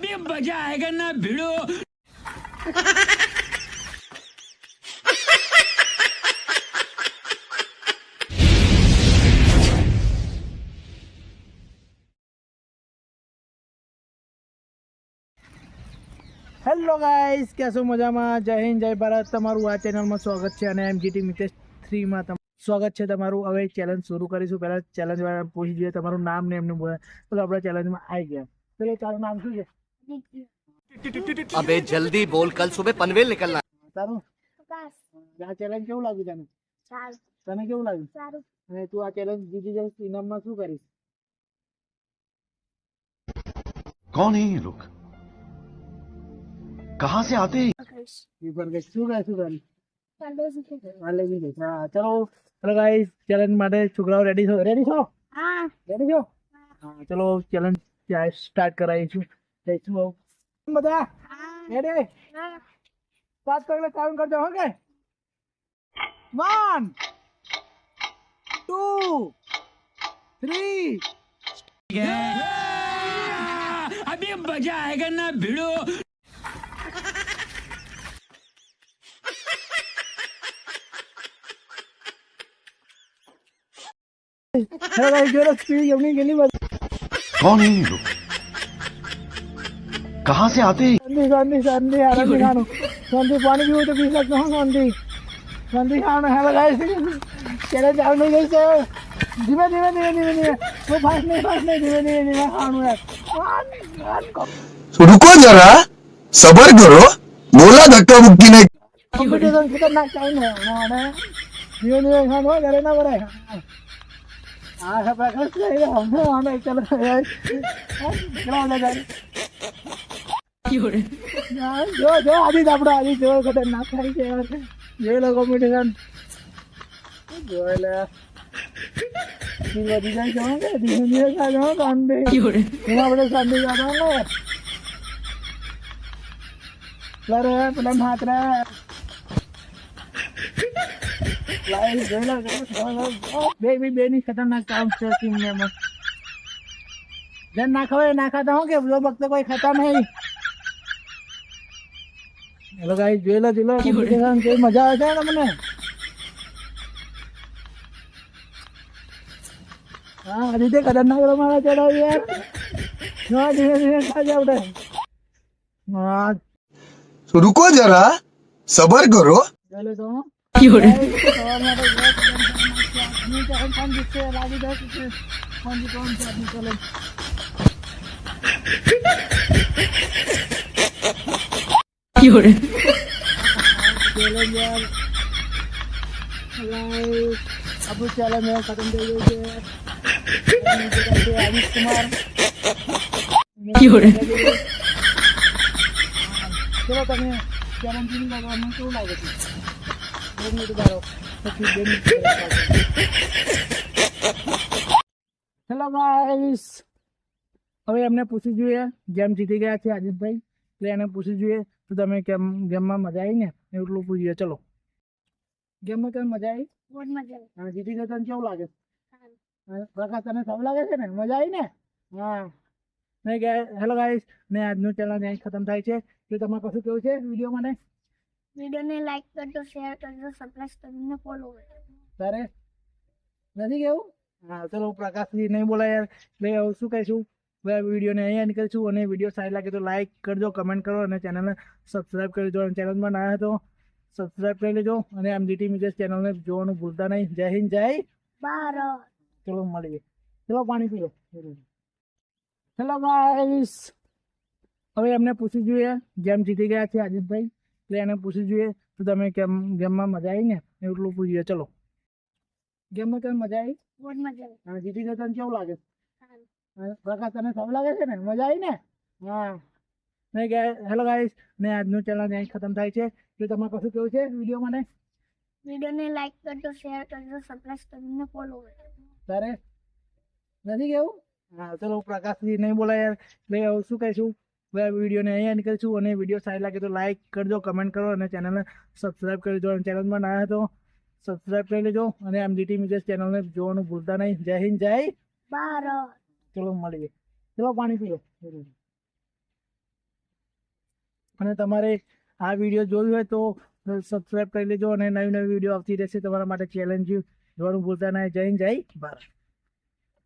अभी मजा आएगा ना भिड़ो। હેલો ગાઈસ, કેસો મજામાં? જય હિન્દ, જય ભારત. તમારું આ ચેનલમાં સ્વાગત છે અને એમજીટી મિટેશ 3 માં સ્વાગત છે તમારું. હવે ચેલેન્જ શરૂ કરીશું. પહેલા ચેલેન્જ વાળા પૂછી જોઈએ તમારું નામ ને એમનું બોલે તો આપણે ચેલેન્જમાં આવી ગયા. પેલો તારું નામ શું છે? अबे जल्दी बोल, कल सुबह पनवेल निकलना। તારું આ ચેલેન્જ કેવું લાગ્યું તને? તને કેવું લાગ્યું? અને તું આ ચેલેન્જ જીતી જઈશ તો ઇનામમાં શું કરીશ? कौन है ये लोग? कहाँ से आते हैं? શું કરીશ? હા, ચલો ગાઈસ, ચેલેન્જ માટે છોકરાઓ રેડી છો? રેડી છો? ચલો ચેલેન્જ સ્ટાર્ટ કરાવીશું. જઈશું બધા રેડી? પાસ કરીને કાઉન્ટ કરજો. ઓકે, 1 2 3. अभी मजा आएगा ना भिड़ो। હેલો ગાઈસ, જો સ્પીડ એમની કેટલી બધી. कौन है ये लोग? कहाँ से आते हैं? શાંતિ આરામ ખાવાનું. શાંતિ પાણી પીવું તો પી શકતો હું. શાંતિ ખાવાનું. હેલો ગાઈસ, ચેલેન્જ ચાલુ નહીં ગઈ છે. ધીમે તો ફાસ્ટ નહીં, ધીમે ખાવાનું યાર. रुको जरा, सबर करो, बोला धक्का मुक्की नहीं। કોમ્પિટિશન ખતરનાક ચાલુ ને અને ધીમે ખાવાનું હોય ઘરે ના ભરાય. હા હા, પ્રકાશ ચલો જો આદિત આપણો આદિત જો ખતરનાક થાય છે યાર. જોઈ લો કોમ્પિટિશન. જોઈ લે વધી જાય છે. કે ધીમે ખાજો શાંતિ. એમાં આપણે શાંતિ ખાવાનું ને પેલા હાથ રે બે ની ખતરનાક કામ છે. જેમ ના ખવાય ના ખાતા હું કે જો વખતે કોઈ ખાતા નહીં. હેલો ગાઈસ, જોઈ લો કોમ્પિટિશન કેવી મજા આવે છે તમને? હા, રીતે ખતરનાક રમાડા ચડાવ યાર. ધીમે ખાજો આપણે. હા, रुको जरा, सबर करो। ચાલો તો આપણું ચેલેન્જ ખતમ થઈ ગયું છે. આદિત કુમાર ચલો તમે ચેલેન્જ કરવાનું કેવું લાગે છે? હેલો ગાઈસ, હવે એમને પૂછવું જોઈએ જેમ જીતી ગયા છે આદિતભાઈ, એટલે એને પૂછવું જોઈએ તો તમે કેમ ગેમમાં મજા આવી ને એટલું પૂછીએ. ચલો, ગેમમાં કેમ મજા આવી? બહુ મજા આવી. હા, જીતી ગયા તને કેવું લાગે? પ્રકાશ, તને સારું લાગે છે ને? મજા આવી ને? હા. નહીં ગયા. હેલો ગાઈસ, ને આજનું ચેલેન્જ અહીં ખતમ થાય છે. તો તમારે કશું કેવું છે વિડીયો માટે? વિડીયોને લાઈક કરજો, શેર કરજો, સબસ્ક્રાઇબ કરીને ફોલો કરજો. તારે નથી કેવું? હા, ચલો પ્રકાશજી નહીં બોલાય યાર, એટલે હવે શું કહીશું? વિડીયોને અહીંયા એન્ડ કરીશું. અને વિડીયો સારી લાગે તો લાઈક કરજો, કમેન્ટ કરો અને ચેનલને સબસ્ક્રાઈબ કરી દો. અને ચેનલમાં ના તો સબસ્ક્રાઈબ કરી લેજો. અને એમજીટી મિટેશ ચેનલને જોવાનું ભૂલતા નહીં. જય હિન્દ, જય ભારત. ચલો મળીએ. ચલો પાણી પીઓ. હેલો ગાઈસ, હવે એમને પૂછવું જોઈએ જેમ જીતી ગયા છે આદિતભાઈ, એટલે એને પૂછવું જોઈએ તો તમે કેમ ગેમમાં મજા આવી ને એટલું પૂછીએ. ચલો, ગેમમાં કેમ મજા આવી? બહુ મજા આવી. હા, જીતી ગયા તને કેવું લાગે? પ્રકાશ, તને સારું લાગે છે ને? મજા આવી ને? હા. નહીં ગયા. હેલો ગાઈસ, ને આજનું ચેલેન્જ અહીં ખતમ થાય છે. તો તમારે કશું કેવું છે વિડીયો માટે? વિડીયોને લાઈક કરજો, શેર કરજો, સબસ્ક્રાઇબ કરીને ફોલો કરજો. તારે નથી કેવું? હા, ચલો પ્રકાશજી નહીં બોલાય યાર, એટલે હવે શું કહીશું? વિડીયોને અહીંયા એન્ડ કરીશું. અને વિડીયો સારી લાગે તો લાઈક કરજો, કમેન્ટ કરો અને ચેનલને સબસ્ક્રાઈબ કરી દો. અને ચેનલમાં ના તો સબસ્ક્રાઈબ કરી લેજો. અને એમજીટી મિટેશ ચેનલને જોવાનું ભૂલતા નહીં. જય હિન્દ, જય ભારત. ચલો મળીએ. ચલો પાણી પીઓ. અને તમારે આ વિડીયો જોયું હોય તો સબસ્ક્રાઈબ કરી લેજો અને નવી નવી વિડીયો આવતી રહેશે તમારા માટે ચેલેન્જ જોવાનું ભૂલતા નહીં. જય હિન્દ, જય ભારત.